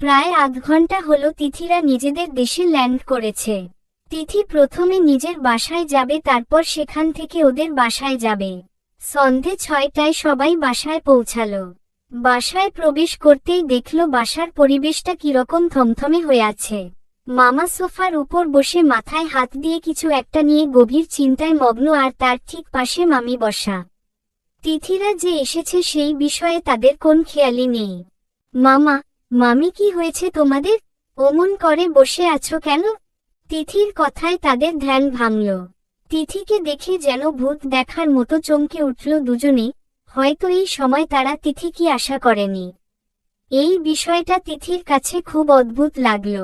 প্রায় আধ ঘন্টা হলো তিথিরা নিজেদের দেশে ল্যান্ড করেছে। তিথি প্রথমে নিজের বাসায় যাবে, তারপর সেখান থেকে ওদের বাসায় যাবে। সন্ধে 6টায় সবাই বাসায় পৌঁছালো। বাসায় প্রবেশ করতেই দেখলো বাসার পরিবেশটা কিরকম থমথমে হয়ে আছে। মামা সোফার উপর বসে মাথায় হাত দিয়ে কিছু একটা নিয়ে গভীর চিন্তায় মগ্ন, আর তার ঠিক পাশে মামি বসা। তিথিরা যে এসেছে সেই বিষয়ে তাদের কোন খেয়ালই নেই। মামা, মামি, কি হয়েছে তোমাদের? অমন করে বসে আছো কেন? তিথির কথায় তাদের ধ্যান ভাঙল। তিথিকে দেখে যেন ভূত দেখার মতো চমকে উঠল দুজনে। হয়তো এই সময় তারা তিথি কি আশা করেনি। এই বিষয়টা তিথির কাছে খুব অদ্ভুত লাগল।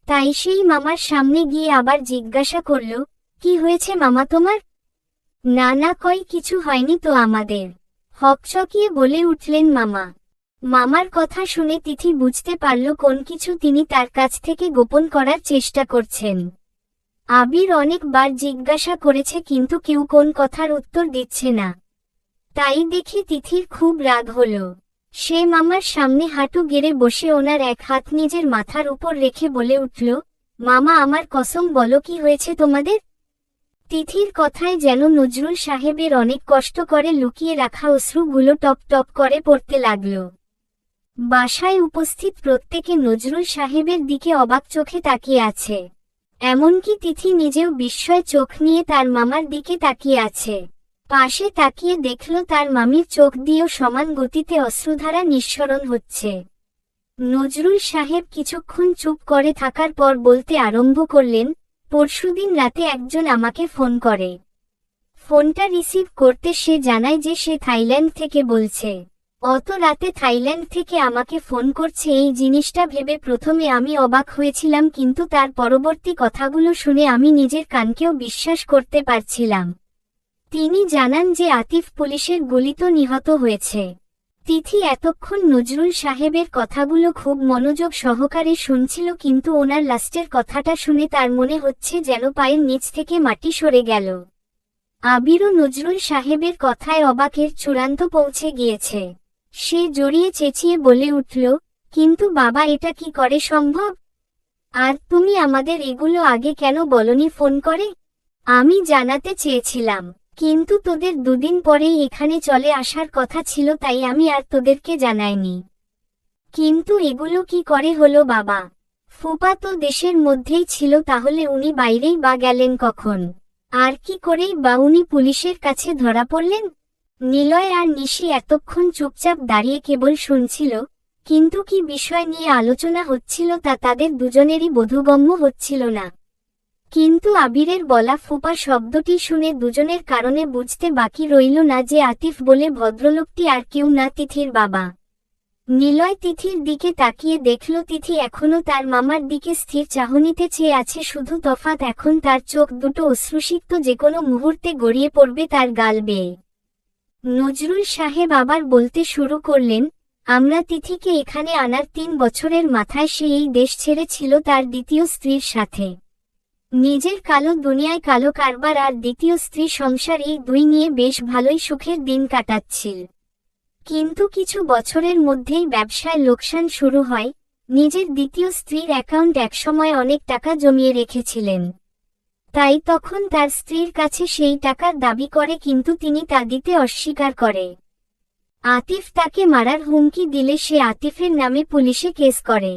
তাই সেই মামার সামনে গিয়ে আবার জিজ্ঞাসা করল, কি হয়েছে মামা তোমার? না না, কিছু হয়নি তো আমাদের, হকচকিয়ে বলে উঠলেন মামা। মামার কথা শুনে তিথি বুঝতে পারল কোন কিছু তিনি তার কাছ থেকে গোপন করার চেষ্টা করছেন। আবির অনেকবার জিজ্ঞাসা করেছে কিন্তু কেউ কোন কথার উত্তর দিচ্ছে না। তাই দেখে তিথির খুব রাগ হল। সে মামার সামনে হাঁটু গেড়ে বসে ওনার এক হাত নিজের মাথার উপর রেখে বলে উঠল, মামা, আমার কসম বলো, কি হয়েছে তোমাদের? তিথির কথায় যেন নজরুল সাহেবের অনেক কষ্ট করে লুকিয়ে রাখা অশ্রুগুলো টপ টপ করে পড়তে লাগল। বাসায় উপস্থিত প্রত্যেকে নজরুল সাহেবের দিকে অবাক চোখে তাকিয়ে আছে। এমনকি তিথি নিজেও বিস্ময় চোখ নিয়ে তার মামার দিকে তাকিয়ে আছে। পাশে তাকিয়ে দেখল তার মামির চোখ দিয়েও সমান গতিতে অশ্রুধারা নিঃসরণ হচ্ছে। নজরুল সাহেব কিছুক্ষণ চুপ করে থাকার পর বলতে আরম্ভ করলেন, পরশুদিন রাতে একজন আমাকে ফোন করে। ফোনটা রিসিভ করতে সে জানায় যে সে থাইল্যান্ড থেকে বলছে। অত রাতে থাইল্যান্ড থেকে আমাকে ফোন করছে, এই জিনিসটা ভেবে প্রথমে আমি অবাক হয়েছিলাম, কিন্তু তার পরবর্তী কথাগুলো শুনে আমি নিজের কানকেও বিশ্বাস করতে পারছিলাম। তিনি জানান যে আতিফ পুলিশের গুলিতে নিহত হয়েছে। তিথি এতক্ষণ নজরুল সাহেবের কথাগুলো খুব মনোযোগ সহকারে শুনছিল, কিন্তু ওনার লাস্টের কথাটা শুনে তার মনে হচ্ছে যেন পায়ের নিচ থেকে মাটি সরে গেল। আবিরও নজরুল সাহেবের কথায় অবাকের চূড়ান্ত পৌঁছে গিয়েছে। সে জড়িয়ে চেঁচিয়ে বলে উঠল, কিন্তু বাবা, এটা কি করে সম্ভব? আর তুমি আমাদের এগুলো আগে কেন বলনি ফোন করে? আমি জানাতে চেয়েছিলাম, কিন্তু তোদের দুদিন পরেই এখানে চলে আসার কথা ছিল, তাই আমি আর তোদেরকে জানাইনি। কিন্তু এগুলো কি করে হলো বাবা? ফুপা তো দেশের মধ্যেই ছিল, তাহলে উনি বাইরেই বা গেলেন কখন? আর কি করেই বা উনি পুলিশের কাছে ধরা পড়লেন? নিলয় আর নিশি এতক্ষণ চুপচাপ দাঁড়িয়ে কেবল শুনছিল, কিন্তু কি বিষয় নিয়ে আলোচনা হচ্ছিল তা তাদের দুজনেরই বোধগম্য হচ্ছিল না। কিন্তু আবিরের বলা ফুপা শব্দটি শুনে দুজনের কারণে বুঝতে বাকি রইল না যে আতিফ বলে ভদ্রলোকটি আর কেউ না, তিথির বাবা। নিলয় তিথির দিকে তাকিয়ে দেখল তিথি এখনো তার মামার দিকে স্থির চাহনিতে চেয়ে আছে, শুধু তফাৎ এখন তার চোখ দুটো অশ্রুসিক্ত, যেকোনো মুহূর্তে গড়িয়ে পড়বে তার গাল বেয়ে। নজরুল সাহেব আবার বলতে শুরু করলেন, আমরা তিথিকে এখানে আনার 3 বছরের মাথায় সে এই দেশ ছেড়েছিল তার দ্বিতীয় স্ত্রীর সাথে। নিজের কালো দুনিয়ায় কালো কারবার আর দ্বিতীয় স্ত্রী সংসার, এই দুই নিয়ে বেশ ভালোই সুখের দিন কাটাচ্ছিল। কিন্তু কিছু বছরের মধ্যেই ব্যবসায় লোকসান শুরু হয়। নিজের দ্বিতীয় স্ত্রীর অ্যাকাউন্ট একসময় অনেক টাকা জমিয়ে রেখেছিলেন, তাই তখন তার স্ত্রীর কাছে সেই টাকার দাবি করে, কিন্তু তিনি তা দিতে অস্বীকার করে। আতিফ তাকে মারার হুমকি দিলে সে আতিফের নামে পুলিশে কেস করে।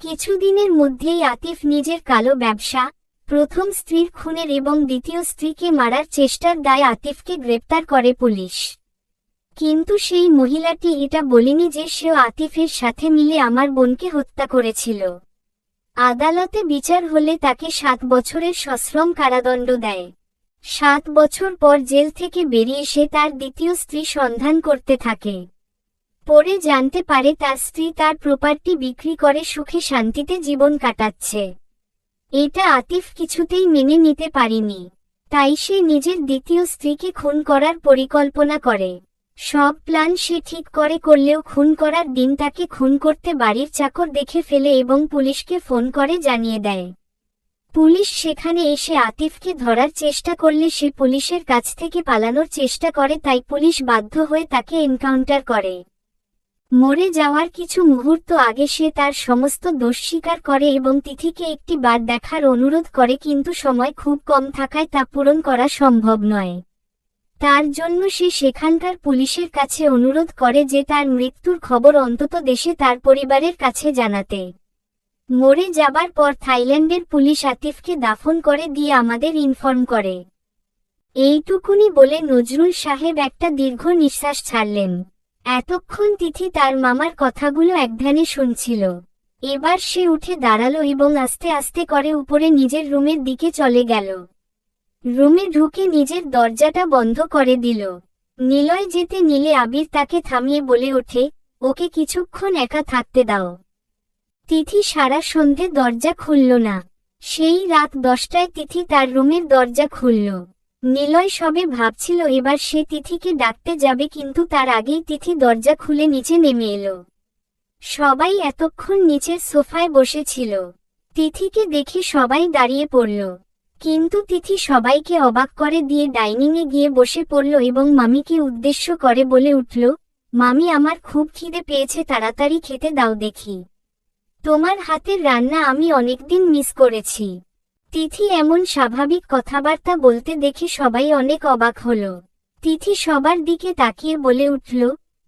কিছুদিনের মধ্যেই আতিফ নিজের কালো ব্যবসা, প্রথম স্ত্রীর খুনের এবং দ্বিতীয় স্ত্রীকে মারার চেষ্টার দায়ে আতিফকে গ্রেপ্তার করে পুলিশ। কিন্তু সেই মহিলাটি এটা বলেনি যে সেও আতিফের সাথে মিলে আমার বোনকে হত্যা করেছিল। আদালতে বিচার হলে তাকে 7 বছরের সশ্রম কারাদণ্ড দেয়। 7 বছর পর জেল থেকে বেরিয়ে সে তার দ্বিতীয় স্ত্রী সন্ধান করতে থাকে। পরে জানতে পারে তার স্ত্রী তার প্রপার্টি বিক্রি করে সুখে শান্তিতে জীবন কাটাচ্ছে। এটা আতিফ কিছুতেই মেনে নিতে পারেনি, তাই সে নিজের দ্বিতীয় স্ত্রীকে খুন করার পরিকল্পনা করে। সব প্ল্যান সে ঠিক করলেও খুন করার দিন তাকে খুন করতে বাড়ির চাকর দেখে ফেলে এবং পুলিশকে ফোন করে জানিয়ে দেয়। পুলিশ সেখানে এসে আতিফকে ধরার চেষ্টা করলে সে পুলিশের কাছ থেকে পালানোর চেষ্টা করে, তাই পুলিশ বাধ্য হয়ে তাকে এনকাউন্টার করে। মরে যাওয়ার কিছু মুহূর্ত আগে সে তার সমস্ত দোষ স্বীকার করে এবং তিথিকে একটি বার দেখার অনুরোধ করে, কিন্তু সময় খুব কম থাকায় তা পূরণ করা সম্ভব নয়। তার জন্য সে সেখানকার পুলিশের কাছে অনুরোধ করে যে তার মৃত্যুর খবর অন্তত দেশে তার পরিবারের কাছে জানাতে। মরে যাবার পর থাইল্যান্ডের পুলিশ আতিফকে দাফন করে দিয়ে আমাদের ইনফর্ম করে। এইটুকুনি বলে নজরুল সাহেব একটা দীর্ঘ নিঃশ্বাস ছাড়লেন। এতক্ষণ তিথি তার মামার কথাগুলো একধ্যানে শুনছিল। এবার সে উঠে দাঁড়ালো এবং আস্তে আস্তে করে উপরে নিজের রুমের দিকে চলে গেল। রুমে ঢুকে নিজের দরজাটা বন্ধ করে দিল। নিলয় যেতে নিলে আবির তাকে থামিয়ে বলে ওঠে, ওকে কিছুক্ষণ একা থাকতে দাও। তিথি সারা সন্ধে দরজা খুলল না। সেই রাত 10টায় তিথি তার রুমের দরজা খুলল। নিলয় সবে ভাবছিল এবার সে তিথিকে ডাকতে যাবে, কিন্তু তার আগেই তিথি দরজা খুলে নিচে নেমে এলো। সবাই এতক্ষণ নিচের সোফায় বসেছিল। তিথিকে দেখে সবাই দাঁড়িয়ে পড়ল, কিন্তু তিথি সবাইকে অবাক করে দিয়ে ডাইনিংয়ে গিয়ে বসে পড়ল এবং মামিকে উদ্দেশ্য করে বলে উঠল, মামি, আমার খুব খিদে পেয়েছে, তাড়াতাড়ি খেতে দাও দেখি। তোমার হাতের রান্না আমি অনেকদিন মিস করেছি। তিথি এমন স্বাভাবিক কথাবার্তা বলতে দেখে সবাই অনেক অবাক হলো। তিথি সবার দিকে তাকিয়ে বলে উঠল,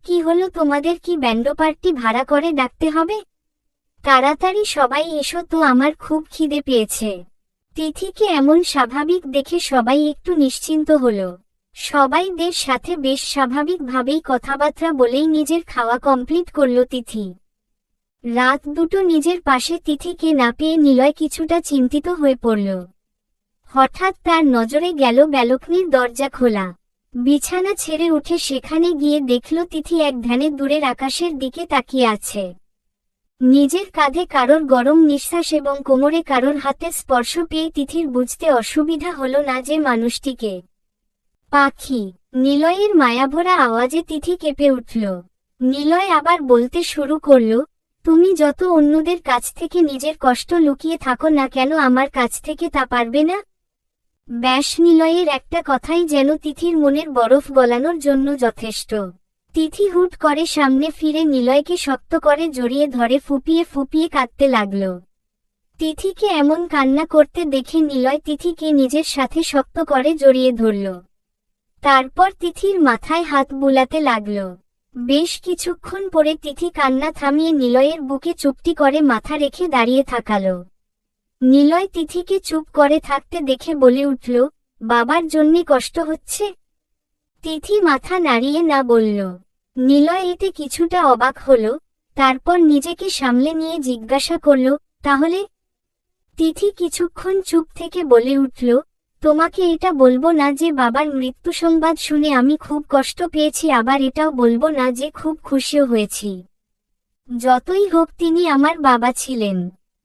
কি হলো তোমাদের, কি ব্যান্ড পার্টি ভাড়া করে ডাকতে হবে? তাড়াতাড়ি সবাই এসো তো, আমার খুব খিদে পেয়েছে। তিথিকে এমন স্বাভাবিক দেখে সবাই একটু নিশ্চিন্ত হলো। সবাইদের সাথে বেশ স্বাভাবিকভাবেই কথাবার্তা বলেই নিজের খাওয়া কমপ্লিট করল তিথি। রাত দুটো নিজের পাশে তিথিকে না পেয়ে নিলয় কিছুটা চিন্তিত হয়ে পড়ল। হঠাৎ তার নজরে গেল ব্যালকনির দরজা খোলা। বিছানা ছেড়ে উঠে সেখানে গিয়ে দেখল তিথি এক ধ্যানে দূরের আকাশের দিকে তাকিয়ে আছে। নিজের কাঁধে কারোর গরম নিঃশ্বাস এবং কোমরে কারোর হাতের স্পর্শ পেয়ে তিথির বুঝতে অসুবিধা হলো না যে মানুষটিকে। পাখি। নিলয়ের মায়াভরা আওয়াজে তিথি কেঁপে উঠল। নিলয় আবার বলতে শুরু করল, তুমি যত অন্যদের কাছ থেকে নিজের কষ্ট লুকিয়ে থাকো না কেন, আমার কাছ থেকে তা পারবে না? ব্যাস, নিলয়ের একটা কথাই যেন তিথির মনের বরফ গলানোর জন্য যথেষ্ট। তিথি হুট করে সামনে ফিরে নিলয়কে শক্ত করে জড়িয়ে ধরে ফুপিয়ে ফুপিয়ে কাঁদতে লাগল। তিথিকে এমন কান্না করতে দেখে নিলয় তিথিকে নিজের সাথে শক্ত করে জড়িয়ে ধরল। তারপর তিথির মাথায় হাত বুলাতে লাগল। বেশ কিছুক্ষণ পরে তিথি কান্না থামিয়ে নিলয়ের বুকে চুপটি করে মাথা রেখে দাঁড়িয়ে থাকাল। নিলয় তিথিকে চুপ করে থাকতে দেখে বলে উঠল, বাবার জন্যে কষ্ট হচ্ছে? তিথি মাথা নাড়িয়ে না বলল। নিলয় এতে কিছুটা অবাক হল, তারপর নিজেকে সামলে নিয়ে জিজ্ঞাসা করল, তাহলে? তিথি কিছুক্ষণ চুপ থেকে বলে উঠল, তোমাকে এটা বলবো না যে বাবার মৃত্যু সংবাদ শুনে আমি খুব কষ্ট পেয়েছি, আবার এটাও বলবো না যে খুব খুশিও হয়েছি। যতই হোক তিনি আমার বাবা ছিলেন।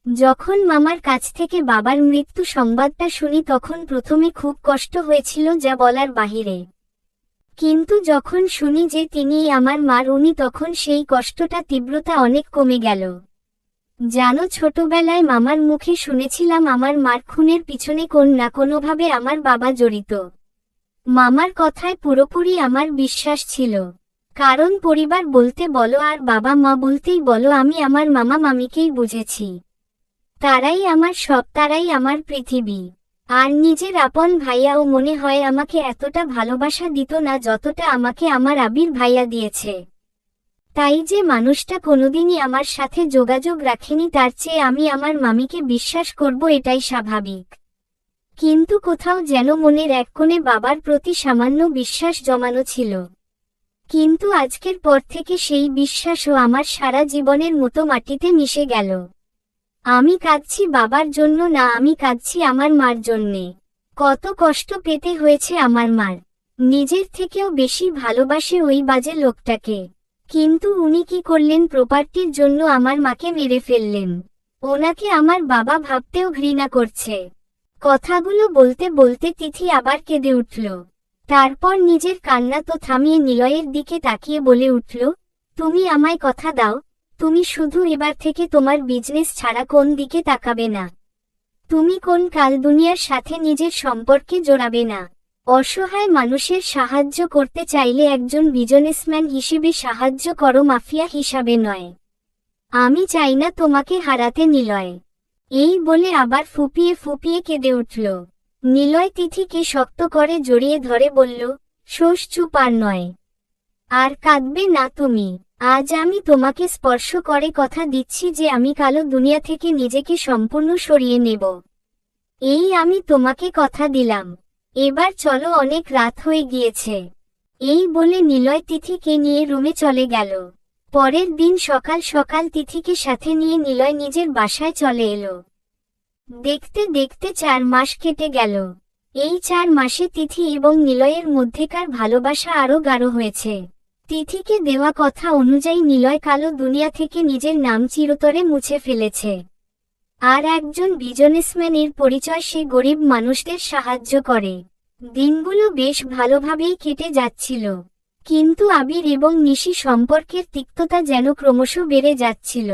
যখন মামার কাছ থেকে বাবার মৃত্যু সংবাদটা শুনি তখন প্রথমে খুব কষ্ট হয়েছিল, যা বলার বাহিরে। কিন্তু যখন শুনি যে তিনিই আমার মা, উনি, তখন সেই কষ্টটা তীব্রতা অনেক কমে গেল। জানো, ছোটবেলায় মামার মুখে শুনেছিলাম আমার মার খুনের পিছনে কোন না কোনোভাবে আমার বাবা জড়িত। মামার কথায় পুরোপুরি আমার বিশ্বাস ছিল, কারণ পরিবার বলতে বলো আর বাবা মা বলতেই বলো, আমি আমার মামা মামিকেই বুঝেছি। তারাই আমার সব, তারাই আমার পৃথিবী। আর নিজের আপন ভাইয়াও মনে হয় আমাকে এতটা ভালোবাসা দিত না যতটা আমাকে আমার আবির ভাইয়া দিয়েছে। তাই যে মানুষটা কোনোদিনই আমার সাথে যোগাযোগ রাখেনি, তার চেয়ে আমি আমার মামিকে বিশ্বাস করব, এটাই স্বাভাবিক। কিন্তু কোথাও যেন মনের এক কোণে বাবার প্রতি সামান্য বিশ্বাস জমানো ছিল। কিন্তু আজকের পর থেকে সেই বিশ্বাসও আমার সারা জীবনের মতো মাটিতে মিশে গেল। আমি কাঁদছি বাবার জন্য না, আমি কাঁদছি আমার মার জন্যে। কত কষ্ট পেতে হয়েছে আমার মার। নিজের থেকেও বেশি ভালোবাসে ওই বাজে লোকটাকে। কিন্তু উনি কি করলেন? প্রপার্টির জন্য আমার মাকে মেরে ফেললেন। ওনাকে আমার বাবা ভাবতেও ঘৃণা করছে। কথাগুলো বলতে বলতে তিথি আবার কেঁদে উঠল। তারপর নিজের কান্না তো থামিয়ে নিলয়ের দিকে তাকিয়ে বলে উঠল, তুমি আমায় কথা দাও, তুমি শুধু এবার থেকে তোমার বিজনেস ছাড়া কোন দিকে তাকাবে না। তুমি কোন কাল দুনিয়ার সাথে নিজের সম্পর্কে জড়াবে না। অসহায় মানুষের সাহায্য করতে চাইলে একজন বিজনেসম্যান হিসেবে সাহায্য করো, মাফিয়া হিসাবে নয়। আমি চাই না তোমাকে হারাতে নিলয়। এই বলে আবার ফুপিয়ে ফুপিয়ে কেঁদে উঠল। নিলয় তিথিকে শক্ত করে জড়িয়ে ধরে বলল, শোষ, চুপ আর নয়। আর কাঁদবে না তুমি। আজ আমি তোমাকে স্পর্শ করে কথা দিচ্ছি যে আমি কালো দুনিয়া থেকে নিজেকে সম্পূর্ণ সরিয়ে নেব। এই আমি তোমাকে কথা দিলাম। এবার চলো, অনেক রাত হয়ে গিয়েছে। এই বলে নিলয় তিথিকে নিয়ে রুমে চলে গেল। পরের দিন সকাল সকাল তিথিকে সাথে নিয়ে নিলয় নিজের বাসায় চলে এলো। দেখতে দেখতে 4 মাস কেটে গেল। এই 4 মাসে তিথি এবং নিলয়ের মধ্যেকার ভালোবাসা আরও গাঢ় হয়েছে। তিথিকে দেওয়া কথা অনুযায়ী নিলয় কালো দুনিয়া থেকে নিজের নাম চিরতরে মুছে ফেলেছে। আর একজন বিজনেসম্যানের পরিচয়, সে গরিব মানুষদের সাহায্য করে। দিনগুলো বেশ ভালোভাবেই কেটে যাচ্ছিল, কিন্তু আবির এবং নিশি সম্পর্কের তিক্ততা যেন ক্রমশ বেড়ে যাচ্ছিল।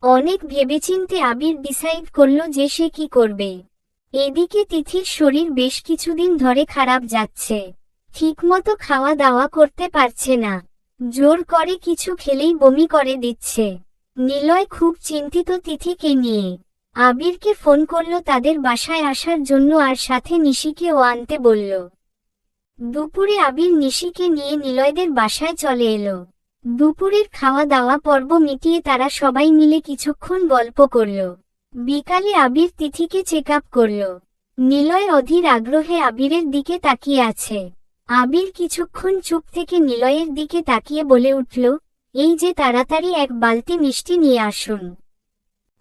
অনেক ভেবেচিন্তে আবির ডিসাইড করল যে সে কি করবে। এদিকে তিথির শরীর বেশ কিছুদিন ধরে খারাপ যাচ্ছে। ঠিকমতো খাওয়া দাওয়া করতে পারছে না। জোর করে কিছু খেলেই বমি করে দিচ্ছে। নিলয় খুব চিন্তিত তিথিকে নিয়ে। আবিরকে ফোন করল তাদের বাসায় আসার জন্য, আর সাথে নিশিকেও আনতে বলল। দুপুরে আবির নিশিকে নিয়ে নিলয়দের বাসায় চলে এলো। দুপুরের খাওয়া দাওয়া পর্ব মিটিয়ে তারা সবাই মিলে কিছুক্ষণ গল্প করল। বিকালে আবির তিথিকে চেক আপ করল। নিলয় অধীর আগ্রহে আবিরের দিকে তাকিয়ে আছে। আবির কিছুক্ষণ চুপ থেকে নিলয়ের দিকে তাকিয়ে বলে উঠল, এই যে, তাড়াতাড়ি 1 বালতি মিষ্টি নিয়ে আসুন।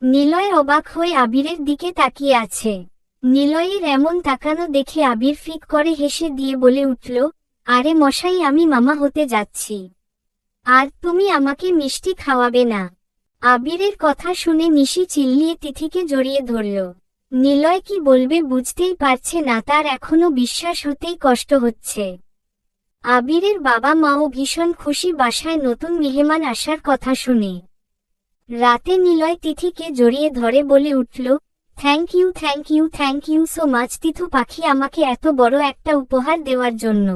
নিলয় অবাক হয়ে আবিরের দিকে তাকিয়ে আছে। নিলয়ের এমন তাকানো দেখে আবির ফিক করে হেসে দিয়ে বলে উঠল, আরে মশাই, আমি মামা হতে যাচ্ছি। আর তুমি আমাকে মিষ্টি খাওয়াবে না? আবিরের কথা শুনে নিশি চিল্লিয়ে তিথিকে জড়িয়ে ধরল। নিলয় কি বলবে বুঝতেই পারছে না, তার এখনো বিশ্বাস হতেই কষ্ট হচ্ছে। আবিরের বাবা মাও ভীষণ খুশি বাসায় নতুন মেহমান আসার কথা শুনে। রাতে নিলয় তিথিকে জড়িয়ে ধরে বলে উঠল, thank you, thank you, thank you so much Tithu Pakhi, আমাকে এত বড় একটা উপহার দেওয়ার জন্য।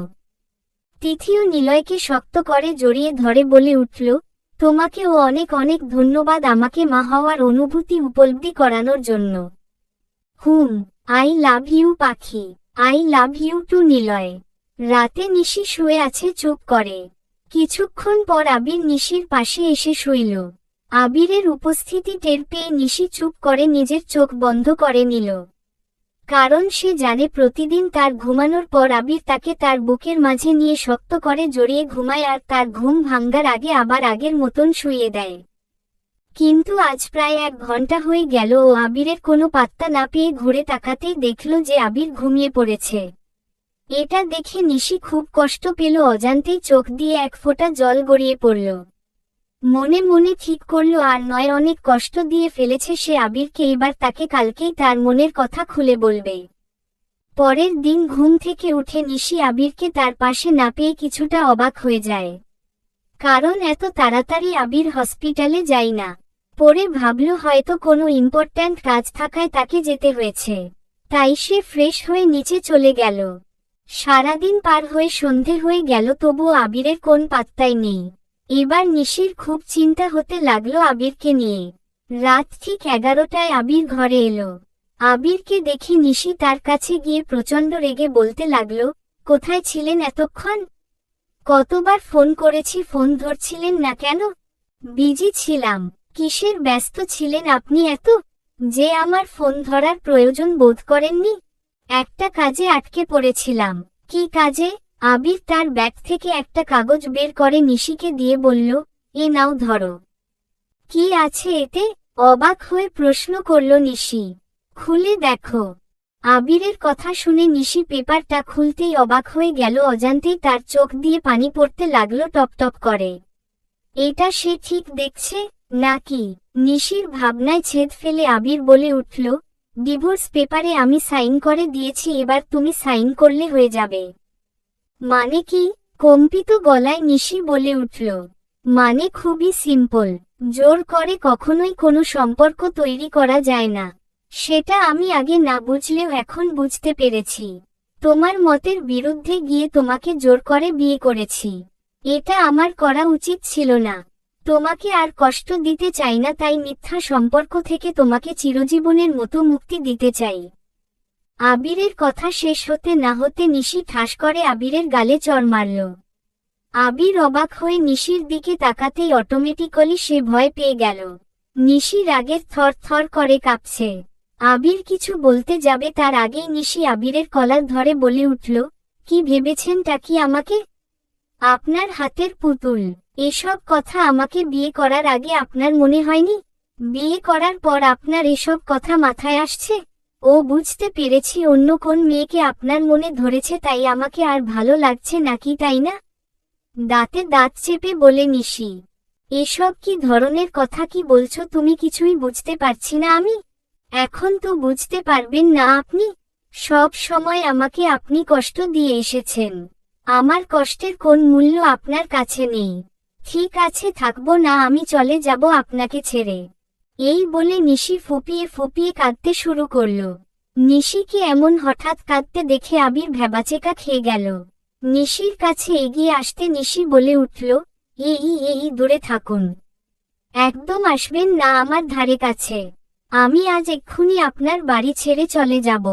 তিথিও নিলয়কে শক্ত করে জড়িয়ে ধরে বলে উঠল, তোমাকেও অনেক অনেক ধন্যবাদ আমাকে মা হওয়ার অনুভূতি উপলব্ধি করানোর জন্য। I love you Pakhi, I love you too Niloy. রাতে নিশি শুয়ে আছে চুপ করে। কিছুক্ষণ পর আবির নিশির পাশে এসে শুইল। আবিরের উপস্থিতি টের পেয়ে নিশি চুপ করে নিজের চোখ বন্ধ করে নিল। কারণ সে জানে প্রতিদিন তার ঘুমানোর পর আবির তাকে তার বুকের মাঝে নিয়ে শক্ত করে জড়িয়ে ঘুমায়, আর তার ঘুম ভাঙ্গার আগে আবার আগের মতন শুইয়ে দেয়। কিন্তু আজ প্রায় 1 ঘন্টা হয়ে গেল ও আবিরের কোনো পাত্তা না পেয়ে ঘুরে তাকাতেই দেখল যে আবির ঘুমিয়ে পড়েছে। এটা দেখে নিশি খুব কষ্ট পেল, অজান্তেই চোখ দিয়ে 1 ফোঁটা জল গড়িয়ে পড়ল। মনে মনে ঠিক করল আর নয়, অনেক কষ্ট দিয়ে ফেলেছে সে আবিরকে, এবার তাকে কালকেই তার মনের কথা খুলে বলবে। পরের দিন ঘুম থেকে উঠে নিশি আবিরকে তার পাশে না পেয়ে কিছুটা অবাক হয়ে যায়। কারণ এত তাড়াতাড়ি আবির হসপিটালে যায় না। পরে ভাবল হয়তো কোনো ইম্পর্ট্যান্ট কাজ থাকায় তাকে যেতে হয়েছে। তাই সে ফ্রেশ হয়ে নিচে চলে গেল। সারাদিন পার হয়ে সন্ধে হয়ে গেল, তবুও আবিরের কোন পাত্তাই নেই। এবার নিশির খুব চিন্তা হতে লাগলো আবিরকে নিয়ে। রাত ঠিক 11টায় আবির ঘরে এলো। আবিরকে দেখে নিশি তার কাছে গিয়ে প্রচণ্ড রেগে বলতে লাগলো, কোথায় ছিলেন এতক্ষণ? কতবার ফোন করেছি, ফোন ধরছিলেন না কেন? বিজি ছিলাম। কিসের ব্যস্ত ছিলেন আপনি এত, যে আমার ফোন ধরার প্রয়োজন বোধ করেননি? একটা কাজে আটকে পড়েছিলাম। কি কাজে? আবির তার ব্যাগ থেকে একটা কাগজ বের করে নিশিকে দিয়ে বলল, এ নাও ধরো। কি আছে এতে? অবাক হয়ে প্রশ্ন করল নিশি। খুলে দেখো। আবিরের কথা শুনে নিশি পেপারটা খুলতেই অবাক হয়ে গেল, অজান্তেই তার চোখ দিয়ে পানি পড়তে লাগলো টপটপ করে। এটা সে ঠিক দেখছে নাকি? নিশির ভাবনায় ছেদ ফেলে আবির বলে উঠল, ডিভোর্স পেপারে আমি সাইন করে দিয়েছি, এবার তুমি সাইন করলে হয়ে যাবে। মানে কি? কম্পিত গলায় নিশি বলে উঠল, মানে খুবই সিম্পল। জোর করে কখনোই কোনো সম্পর্ক তৈরি করা যায় না। সেটা আমি আগে না বুঝলেও এখন বুঝতে পেরেছি। তোমার মতের বিরুদ্ধে গিয়ে তোমাকে জোর করে বিয়ে করেছি। এটা আমার করা উচিত ছিল না। তোমাকে আর কষ্ট দিতে চাই না, তাই মিথ্যা সম্পর্ক থেকে তোমাকে চিরজীবনের মতো মুক্তি দিতে চাই। আবিরের কথা শেষ হতে না হতে নিশি ঠাস করে আবিরের গালে চড় মারল। আবির অবাক হয়ে নিশির দিকে তাকাতেই অটোমেটিক্যালি সে ভয় পেয়ে গেল। নিশি রাগের থর থর করে কাঁপছে। আবির কিছু বলতে যাবে তার আগেই নিশি আবিরের কলার ধরে বলে উঠল, কি ভেবেছেনটা কি আমাকে? আপনার হাতের পুতুল। এসব কথা আমাকে বিয়ে করার আগে আপনার মনে হয়নি? বিয়ে করার পর আপনার এসব কথা মাথায় আসছে? ও, বুঝতে পেরেছি অন্য কোন মেয়েকে আপনার মনে ধরেছে, তাই আমাকে আর ভালো লাগছে নাকি, তাই না? দাঁতে দাঁত চেপে বলে নিশি। এসব কি ধরনের কথা কি বলছো তুমি? কিছুই বুঝতে পারছি না আমি। এখন তো বুঝতে পারবেন না আপনি। সব সময় আমাকে আপনি কষ্ট দিয়ে এসেছেন। আমার কষ্টের কোন মূল্য আপনার কাছে নেই। ঠিক আছে, থাকবো না আমি, চলে যাব আপনাকে ছেড়ে। এই বলে নিশি ফুপিয়ে ফুপিয়ে কাঁদতে শুরু করল। নিশিকে এমন হঠাৎ কাঁদতে দেখে আবির ভ্যাবাচেকা খেয়ে গেল। নিশির কাছে এগিয়ে আসতে নিশি বলে উঠল, এই দূরে থাকুন। একদম আসবেন না আমার ধারে কাছে। আমি আজ এক্ষুনি আপনার বাড়ি ছেড়ে চলে যাব।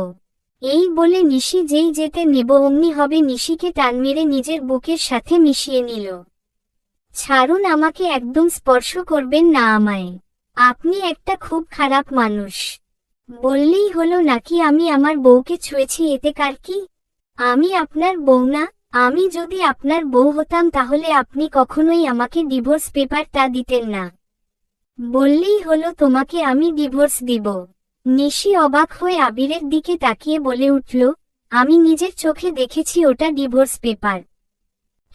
এই বলে নিশি যেই যেতে নেব অমনি হবে নিশিকে টান মেরে নিজের বুকের সাথে মিশিয়ে নিল। ছাড়ুন আমাকে, একদম স্পর্শ করবেন না আমায়। আপনি একটা খুব খারাপ মানুষ। বললেই হলো নাকি আমি আমার বউকে ছুঁয়েছি, এতে কার কি? আমি আপনার বউ না। আমি যদি আপনার বউ হতাম তাহলে আপনি কখনোই আমাকে ডিভোর্স পেপারটা দিতেন না। বললেই হলো তোমাকে আমি ডিভোর্স দিব। নিশি অবাক হয়ে আবিরের দিকে তাকিয়ে বলে উঠল, আমি নিজের চোখে দেখেছি ওটা ডিভোর্স পেপার।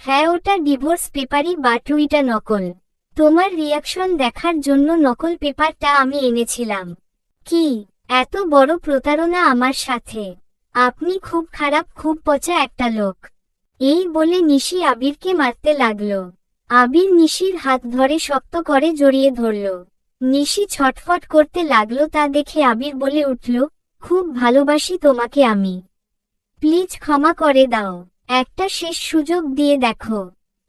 হ্যাঁ, ওটা ডিভোর্স পেপারই, বাট ওইটা নকল। তোমার রিয়াকশন দেখার জন্য নকল পেপারটা আমি এনেছিলাম। কি এত বড় প্রতারণা আমার সাথে? আপনি খুব খারাপ, খুব পচা একটা লোক। এই বলে নিশি আবিরকে মারতে লাগল। আবির নিশির হাত ধরে শক্ত করে জড়িয়ে ধরল। নিশি ছটফট করতে লাগলো, তা দেখে আবির বলে উঠল, খুব ভালোবাসি তোমাকে আমি। প্লিজ ক্ষমা করে দাও, একটা শেষ সুযোগ দিয়ে দেখো।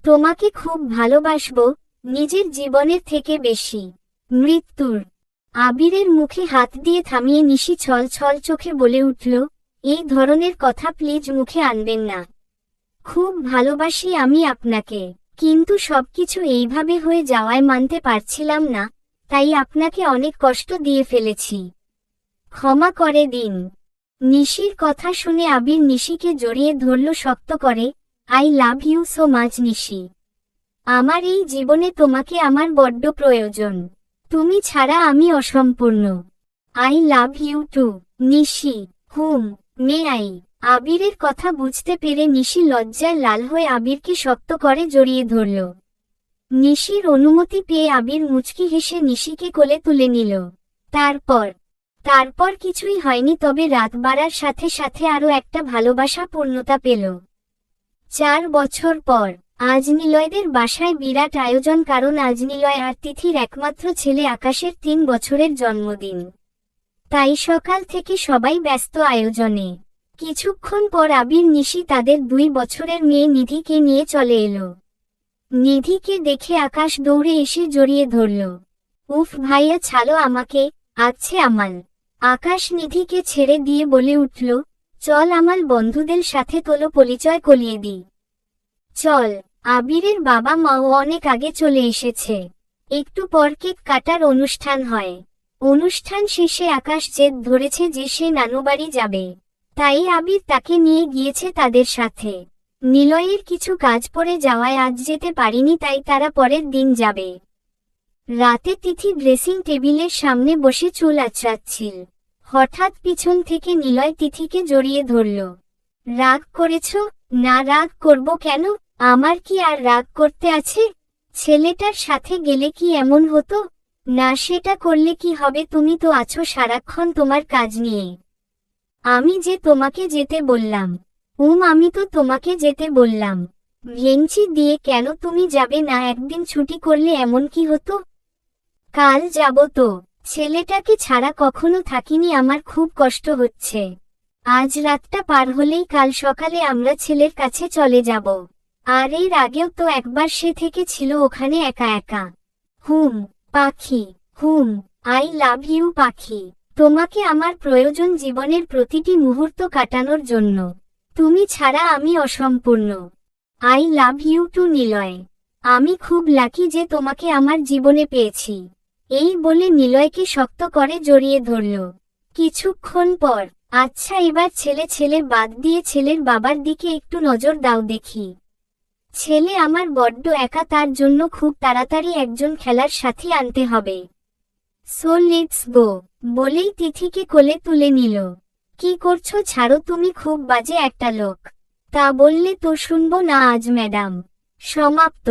তোমাকে খুব ভালোবাসবো, নিজের জীবনের থেকে বেশি, মৃত্যুর। আবিরের মুখে হাত দিয়ে থামিয়ে নিশি ছল ছল চোখে বলে উঠল, এই ধরনের কথা প্লিজ মুখে আনবেন না। খুব ভালোবাসি আমি আপনাকে, কিন্তু সবকিছু এইভাবে হয়ে যাওয়ায় মানতে পারছিলাম না, তাই আপনাকে অনেক কষ্ট দিয়ে ফেলেছি। ক্ষমা করে দিন। নিশির কথা শুনে আবির নিশিকে জড়িয়ে ধরল শক্ত করে। I love you so much Nishi. আমার এই জীবনে তোমাকে আমার বড্ড প্রয়োজন। তুমি ছাড়া আমি অসম্পূর্ণ। I love you too Nishi. May I? আবিরের কথা বুঝতে পেরে নিশি লজ্জায় লাল হয়ে আবিরকে শক্ত করে জড়িয়ে ধরল। নিশির অনুমতি পেয়ে আবির মুচকি হেসে নিশিকে কোলে তুলে নিল। তারপর কিছুই হয়নি, তবে রাত বাড়ার সাথে সাথে আরও একটা ভালোবাসা পূর্ণতা পেল। 4 বছর পর আজ নিলয়দের বাসায় বিরাট আয়োজন, কারণ আজ নিলয় আর তিথির একমাত্র ছেলে আকাশের 3 বছরের জন্মদিন। তাই সকাল থেকে সবাই ব্যস্ত আয়োজনে। কিছুক্ষণ পর আবির নিশি তাদের 2 বছরের মেয়ে নিধিকে নিয়ে চলে এলো। নিধিকে দেখে আকাশ দৌড়ে এসে জড়িয়ে ধরল। উফ ভাইয়া, ছাড়ো আমাকে, আছে আমাল। আকাশ নিধিকে ছেড়ে দিয়ে বলে উঠল, চল আমাল বন্ধুদের সাথে তোলো পরিচয় করিয়ে দিই। চল। আবিরের বাবা মাও অনেক আগে চলে এসেছে। একটু পর কেক কাটার অনুষ্ঠান হয়। অনুষ্ঠান শেষে আকাশ জেদ ধরেছে যে সে নানুবাড়ি যাবে, তাই আবির তাকে নিয়ে গিয়েছে তাদের সাথে। নিলয়ের কিছু কাজ পড়ে যাওয়ায় আজ যেতে পারিনি, তাই তারা পরের দিন যাবে। রাতে তিথি ড্রেসিং টেবিলের সামনে বসে চুল আঁচড়াচ্ছিল। হঠাৎ পিছন থেকে নিলয় তিথিকে জড়িয়ে ধরল। রাগ করেছ? না, রাগ করব কেন? আমার কি আর রাগ করতে আছে? ছেলেটার সাথে গেলে কি এমন হতো? না, সেটা করলে কি হবে? তুমি তো আছো সারাক্ষণ তোমার কাজ নিয়ে। আমি যে তোমাকে যেতে বললাম। আমি তো তোমাকে যেতে বললাম। ভেঙচি দিয়ে কেন তুমি যাবে না? একদিন ছুটি করলে এমন কি হতো? কাল যাব তো। ছেলেটাকে ছাড়া কখনো থাকিনি, আমার খুব কষ্ট হচ্ছে। আজ রাতটা পার হলেই কাল সকালে আমরা ছেলের কাছে চলে যাব। আর এর আগেও তো একবার সে থেকে ছিল ওখানে একা একা। পাখি, আই লাভ ইউ পাখি। তোমাকে আমার প্রয়োজন জীবনের প্রতিটি মুহূর্ত কাটানোর জন্য। তুমি ছাড়া আমি অসম্পূর্ণ। I love you too Niloy. আমি খুব লাকি যে তোমাকে আমার জীবনে পেয়েছি। এই বলে নিলয়কে শক্ত করে জড়িয়ে ধরল। কিছুক্ষণ পর, আচ্ছা এবার ছেলে বাদ দিয়ে ছেলের বাবার দিকে একটু নজর দাও দেখি। ছেলে আমার বড্ড একা, তার জন্য খুব তাড়াতাড়ি একজন খেলার সাথী আনতে হবে। সো লেটস গো, বলেই তিথিকে কোলে তুলে নিল। কি করছো, ছাড়ো, তুমি খুব বাজে একটা লোক। তা বললে তো শুনবো না আজ ম্যাডাম। সমাপ্ত।